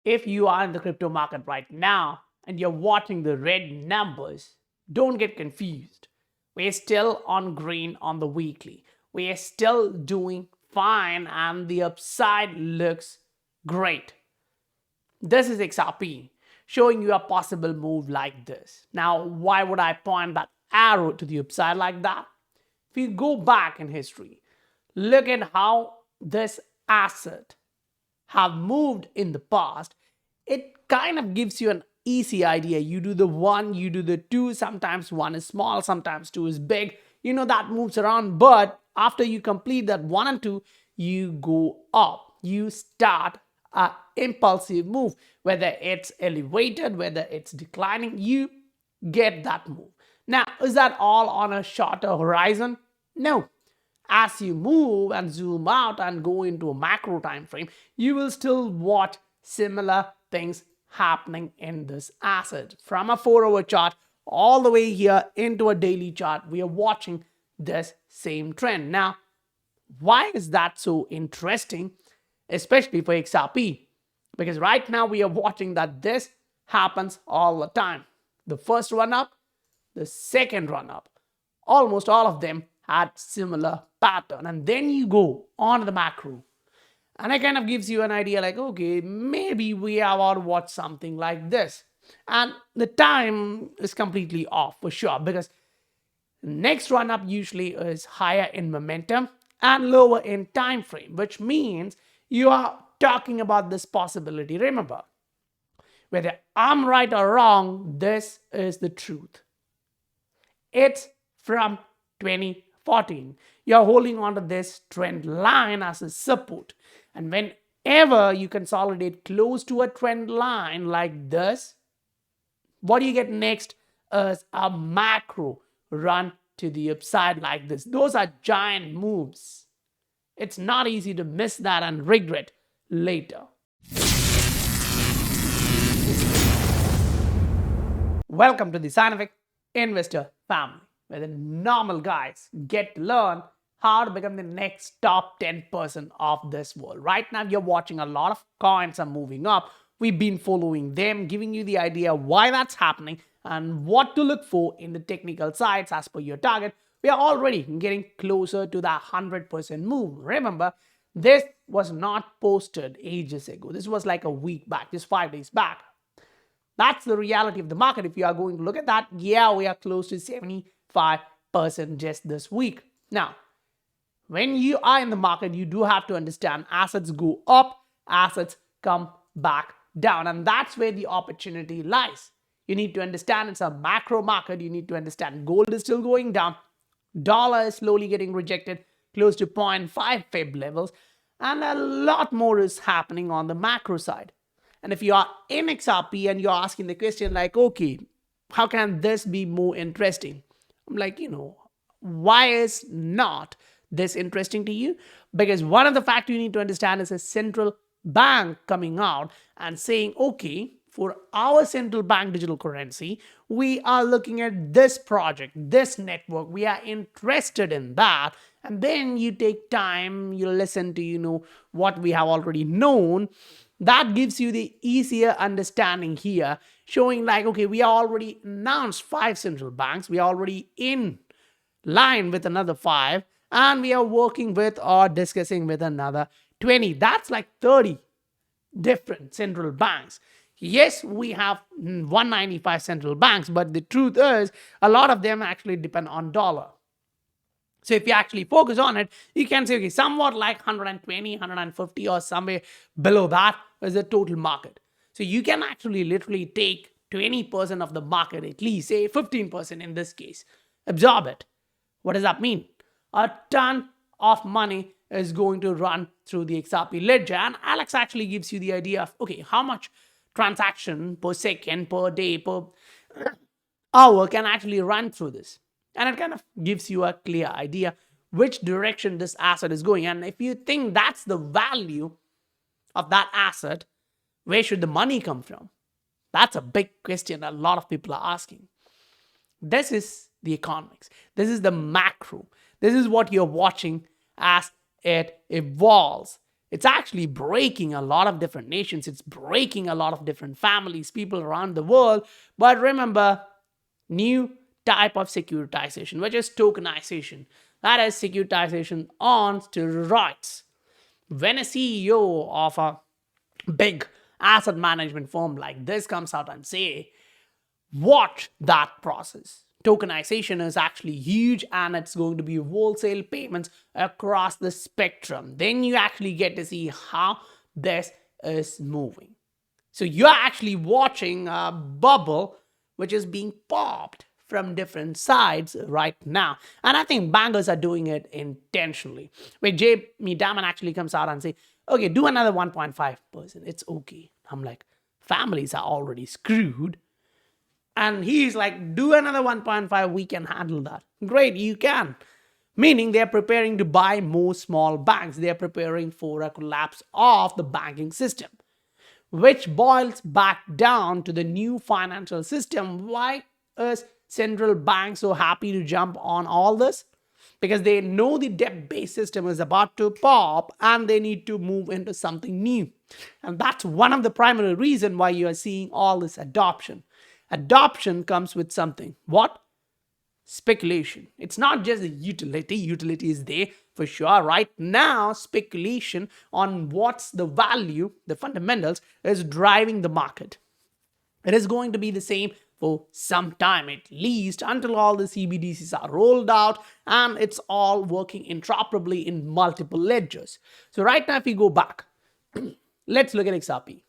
If you are in the crypto market right now and you're watching the red numbers, don't get confused. We're still on green on the weekly. We're still doing fine and the upside looks great. This is XRP showing you a possible move like this. Now, why would I point that arrow to the upside like that? If you go back in history, look at how this asset have moved in the past. It kind of gives you an easy idea. You do the one, you do the two, sometimes one is small, sometimes two is big. You know that moves around, but after you complete that one and two, you go up. You start an impulsive move, whether it's elevated, whether it's declining, you get that move. Now, is that all on a shorter horizon? No. As you move and zoom out and go into a macro time frame, you will still watch similar things happening in this asset. From a 4-hour chart all the way here into a daily chart, we are watching this same trend. Now, why is that so interesting, especially for XRP? Because right now we are watching that this happens all the time. The first run up, the second run up, almost all of them had similar pattern. And then you go on the macro and it kind of gives you an idea like, okay, maybe we have to watch something like this. And the time is completely off for sure, because next run up usually is higher in momentum and lower in time frame, which means you are talking about this possibility. Remember, whether I'm right or wrong, this is the truth. It's from 2014. You're holding on to this trend line as a support. And whenever you consolidate close to a trend line like this, what you get next is a macro run to the upside like this. Those are giant moves. It's not easy to miss that and regret later. Welcome to the Scientific Investor family, where the normal guys get to learn how to become the next top 10% of this world. Right now, you're watching a lot of coins are moving up. We've been following them, giving you the idea why that's happening and what to look for in the technical sides as per your target. We are already getting closer to that 100% move. Remember, this was not posted ages ago. This was like a week back, just 5 days back. That's the reality of the market. If you are going to look at that, yeah, we are close to 75% just this week. Now, when you are in the market, you do have to understand assets go up, assets come back down. And that's where the opportunity lies. You need to understand it's a macro market. You need to understand gold is still going down. Dollar is slowly getting rejected, close to 0.5 Feb levels. And a lot more is happening on the macro side. And if you are in XRP and you're asking the question like, okay, how can this be more interesting? I'm like, why is not this interesting to you? Because one of the factors you need to understand is a central bank coming out and saying, okay, for our central bank digital currency, we are looking at this project, this network. We are interested in that. And then you take time, you listen to, what we have already known. That gives you the easier understanding here, showing like, okay, we are already announced 5 central banks. We are already in line with another 5. And we are working with or discussing with another 20. That's like 30 different central banks. Yes, we have 195 central banks, but the truth is a lot of them actually depend on dollar. So if you actually focus on it, you can say, okay, somewhat like 120, 150 or somewhere below that is the total market. So you can actually literally take 20% of the market, at least say 15% in this case, absorb it. What does that mean? A ton of money is going to run through the XRP ledger. And Alex actually gives you the idea of, okay, how much transaction per second, per day, per hour can actually run through this. And it kind of gives you a clear idea which direction this asset is going. And if you think that's the value of that asset, where should the money come from? That's a big question a lot of people are asking. This is the economics. This is the macro. This is what you're watching as it evolves. It's actually breaking a lot of different nations. It's breaking a lot of different families, people around the world. But remember, new type of securitization, which is tokenization. That is securitization on steroids. When a CEO of a big asset management firm like this comes out and say, watch that process. Tokenization is actually huge and it's going to be wholesale payments across the spectrum. Then you actually get to see how this is moving. So you're actually watching a bubble which is being popped from different sides right now. And I think bankers are doing it intentionally. Where Jamie Dimon actually comes out and say, okay, do another 1.5%. It's okay. I'm like, families are already screwed. And he's like, do another 1.5, we can handle that. Great, you can. Meaning they're preparing to buy more small banks. They're preparing for a collapse of the banking system, which boils back down to the new financial system. Why is central banks so happy to jump on all this? Because they know the debt-based system is about to pop and they need to move into something new. And that's one of the primary reasons why you are seeing all this adoption. Adoption comes with something. What? Speculation. It's not just the utility. Utility is there for sure. Right now, speculation on what's the value, the fundamentals, is driving the market. It is going to be the same for some time, at least until all the CBDCs are rolled out and it's all working interoperably in multiple ledgers. So right now, if we go back, let's look at XRP.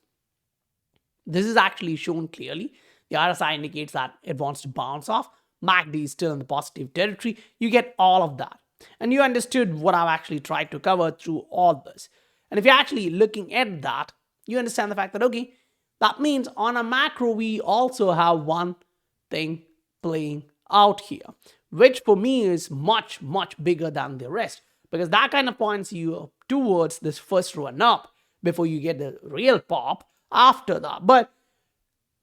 This is actually shown clearly. The RSI indicates that it wants to bounce off. MACD is still in the positive territory. You get all of that. And you understood what I've actually tried to cover through all this. And if you're actually looking at that, you understand the fact that, okay, that means on a macro, we also have one thing playing out here, which for me is much, much bigger than the rest. Because that kind of points you towards this first run up before you get the real pop after that. But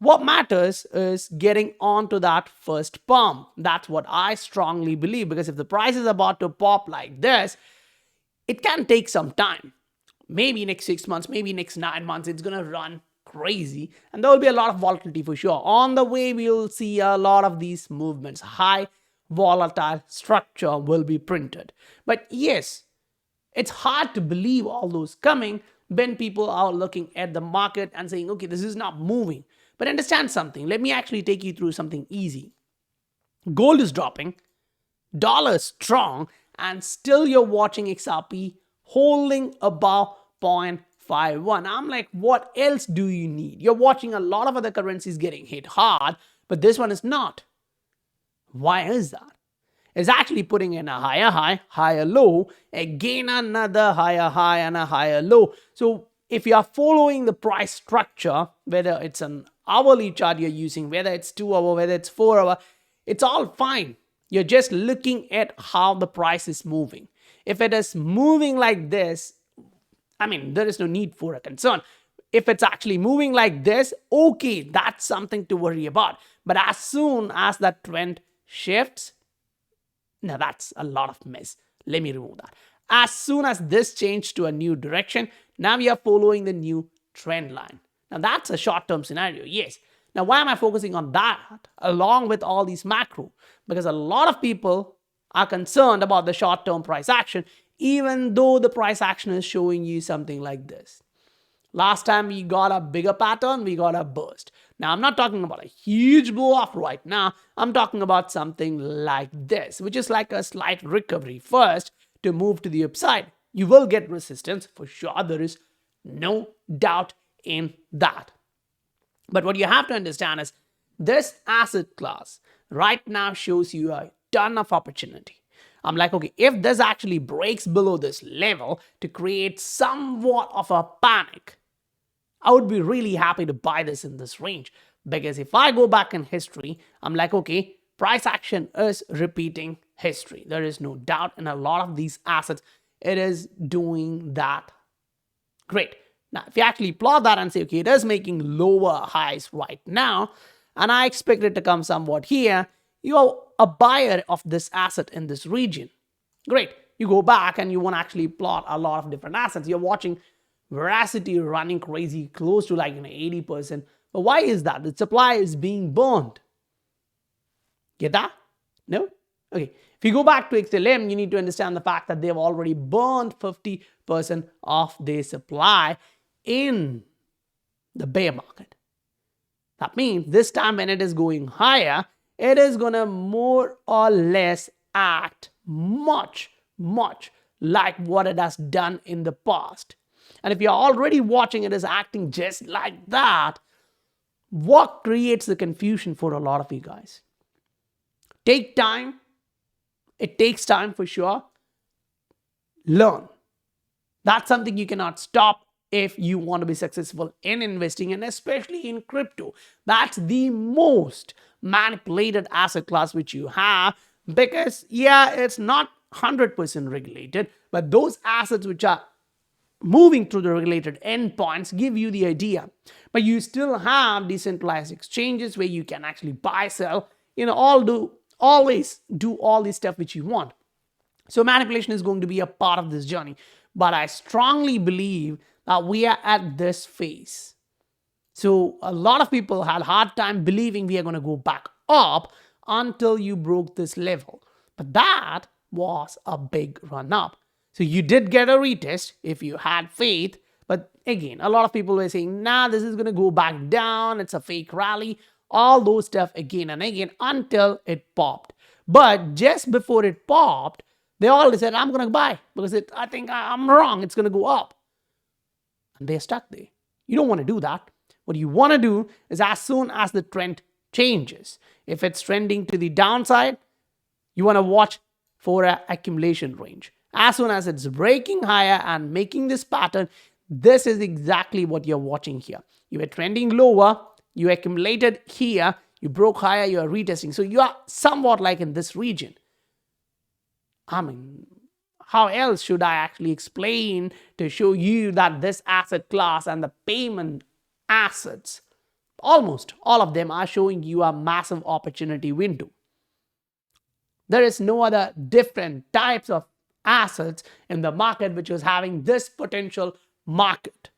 what matters is getting onto that first pump. That's what I strongly believe, because if the price is about to pop like this, it can take some time. Maybe next 6 months, maybe next 9 months, it's going to run crazy. And there will be a lot of volatility for sure. On the way, we'll see a lot of these movements. High volatile structure will be printed. But yes, it's hard to believe all those coming when people are looking at the market and saying, okay, this is not moving. But understand something. Let me actually take you through something easy. Gold is dropping, dollar is strong, and still you're watching XRP holding above 0.51. I'm like, what else do you need? You're watching a lot of other currencies getting hit hard, but this one is not. Why is that? It's actually putting in a higher high, higher low, again another higher high and a higher low. So if you are following the price structure, whether it's an hourly chart you're using, whether it's 2 hour, whether it's 4 hour, it's all fine. You're just looking at how the price is moving. If it is moving like this, I mean, there is no need for a concern. If it's actually moving like this, okay, that's something to worry about. But as soon as that trend shifts, now that's a lot of mess. Let me remove that. As soon as this changed to a new direction, now we are following the new trend line. Now that's a short-term scenario, yes. Now why am I focusing on that along with all these macro? Because a lot of people are concerned about the short-term price action, even though the price action is showing you something like this. Last time we got a bigger pattern, we got a burst. Now, I'm not talking about a huge blow off right now. I'm talking about something like this, which is like a slight recovery first to move to the upside. You will get resistance for sure. There is no doubt in that. But what you have to understand is this asset class right now shows you a ton of opportunity. I'm like, okay, if this actually breaks below this level to create somewhat of a panic, I would be really happy to buy this in this range. Because if I go back in history, I'm like, okay, price action is repeating history. There is no doubt in a lot of these assets, it is doing that. Great. Now, if you actually plot that and say, okay, it is making lower highs right now, and I expect it to come somewhat here, you're a buyer of this asset in this region. Great. you go back and you want to actually plot a lot of different assets. You're watching Veracity running crazy, close to like 80%. But why is that? The supply is being burned. Get that? No? Okay. If you go back to XLM, you need to understand the fact that they've already burned 50% of their supply in the bear market. That means this time when it is going higher, it is going to more or less act much like what it has done in the past. And if you're already watching it is acting just like that, what creates the confusion for a lot of you guys? Take time. It takes time for sure. Learn. That's something you cannot stop if you want to be successful in investing, and especially in crypto. That's the most manipulated asset class which you have, because yeah, it's not 100% regulated, but those assets which are moving through the regulated endpoints give you the idea. But you still have decentralized exchanges where you can actually buy, sell, always do all this stuff which you want. So manipulation is going to be a part of this journey. But I strongly believe that we are at this phase. So a lot of people had a hard time believing we are going to go back up until you broke this level. But that was a big run up. So you did get a retest if you had faith. But again, a lot of people were saying, nah, this is going to go back down. It's a fake rally. All those stuff again and again until it popped. But just before it popped, they all said, I'm going to buy because I think I'm wrong. It's going to go up. And they're stuck there. You don't want to do that. What you want to do is as soon as the trend changes, if it's trending to the downside, you want to watch for an accumulation range. As soon as it's breaking higher and making this pattern, this is exactly what you're watching here. You were trending lower, you accumulated here, you broke higher, you are retesting. So you are somewhat like in this region. I mean, how else should I actually explain to show you that this asset class and the payment assets, almost all of them are showing you a massive opportunity window. There is no other different types of assets in the market which is having this potential market.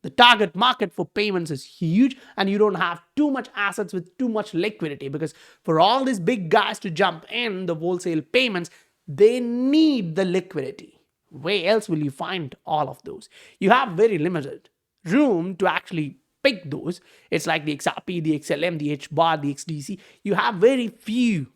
The target market for payments is huge, and you don't have too much assets with too much liquidity, because for all these big guys to jump in the wholesale payments, they need the liquidity. Where else will you find all of those? You have very limited room to actually pick those. It's like the XRP, the XLM, the HBAR, the XDC. You have very few.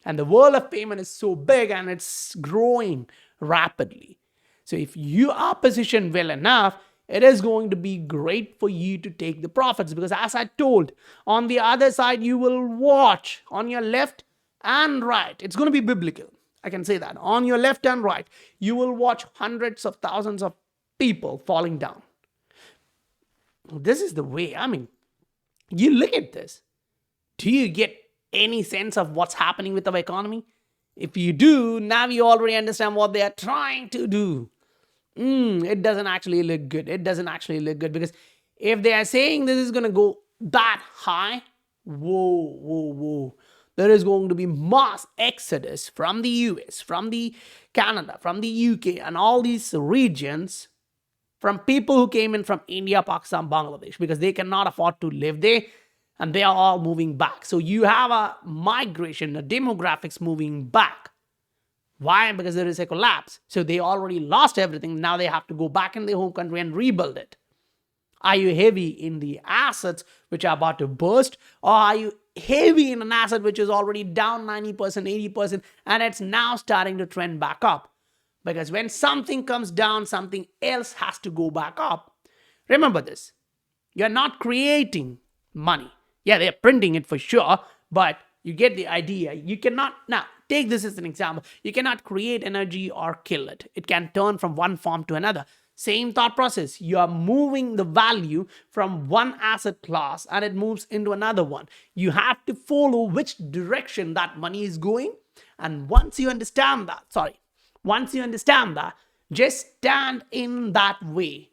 And the world of payment is so big and it's growing rapidly. So if you are positioned well enough, it is going to be great for you to take the profits, because as I told, on the other side, you will watch on your left and right. It's going to be biblical. I can say that. On your left and right, you will watch hundreds of thousands of people falling down. This is the way. I mean, you look at this. Do you get any sense of what's happening with our economy? If you do, now you already understand what they are trying to do. It doesn't actually look good. It doesn't actually look good, because if they are saying this is going to go that high, whoa. There is going to be mass exodus from the US, from the Canada, from the UK, and all these regions, from people who came in from India, Pakistan, Bangladesh, because they cannot afford to live there, and they are all moving back. So you have a migration, a demographics moving back. Why? Because there is a collapse. So they already lost everything. Now they have to go back in their home country and rebuild it. Are you heavy in the assets which are about to burst? Or are you heavy in an asset which is already down 90%, 80%, and it's now starting to trend back up? Because when something comes down, something else has to go back up. Remember this. You're not creating money. Yeah, they're printing it for sure, but you get the idea. You cannot, now, take this as an example. You cannot create energy or kill it. It can turn from one form to another. Same thought process. You are moving the value from one asset class and it moves into another one. You have to follow which direction that money is going. And once you understand that, just stand in that way.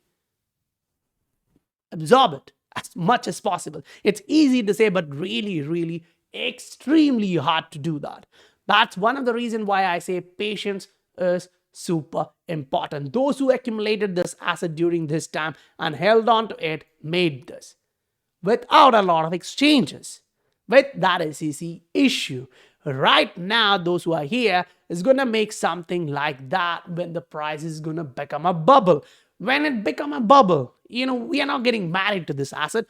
Absorb it as much as possible. It's easy to say, but really extremely hard to do that. That's one of the reasons why I say patience is super important. Those who accumulated this asset during this time and held on to it made this without a lot of exchanges with that SEC issue. Right now, those who are here is going to make something like that when the price is going to become a bubble. When it become a bubble, we are not getting married to this asset.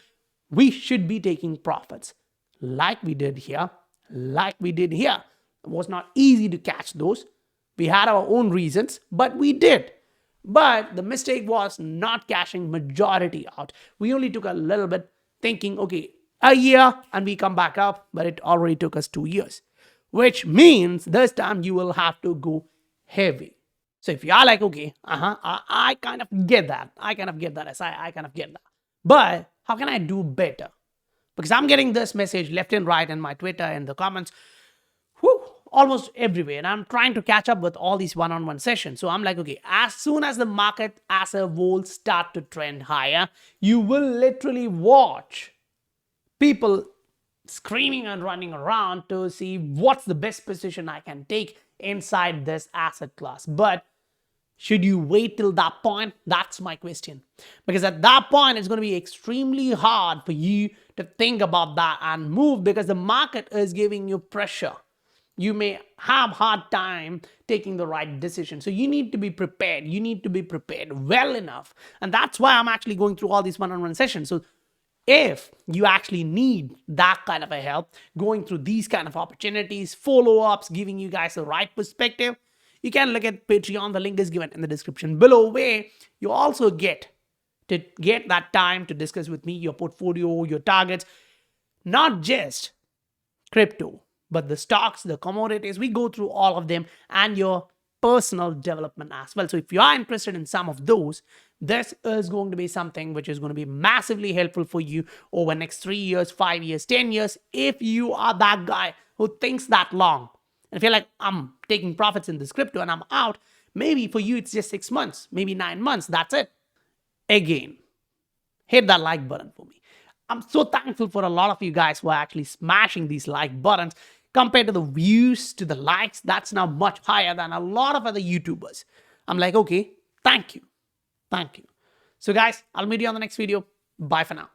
We should be taking profits like we did here, like we did here. It was not easy to catch those. We had our own reasons, but we did. But the mistake was not cashing majority out. We only took a little bit thinking, okay, a year and we come back up, but it already took us 2 years, which means this time you will have to go heavy. So if you are like, okay, I kind of get that. I kind of get that. I kind of get that. But how can I do better? Because I'm getting this message left and right in my Twitter and the comments, almost everywhere. And I'm trying to catch up with all these one-on-one sessions. So I'm like, okay, as soon as the market as a whole start to trend higher, you will literally watch people screaming and running around to see what's the best position I can take inside this asset class. But should you wait till that point? That's my question. Because at that point, it's going to be extremely hard for you to think about that and move because the market is giving you pressure. You may have hard time taking the right decision. So you need to be prepared. You need to be prepared well enough. And that's why I'm actually going through all these one-on-one sessions. So if you actually need that kind of a help, going through these kind of opportunities, follow-ups, giving you guys the right perspective, you can look at Patreon. The link is given in the description below, where you also get that time to discuss with me your portfolio, your targets, not just crypto, but the stocks, the commodities. We go through all of them and your personal development as well. So if you are interested in some of those, this is going to be something which is going to be massively helpful for you over the next 3 years, 5 years, 10 years. If you are that guy who thinks that long, and if you're like, I'm taking profits in this crypto and I'm out, maybe for you it's just 6 months, maybe 9 months, that's it. Again, hit that like button for me. I'm so thankful for a lot of you guys who are actually smashing these like buttons. Compared to the views, to the likes, that's now much higher than a lot of other YouTubers. I'm like, okay, thank you. Thank you. So guys, I'll meet you on the next video. Bye for now.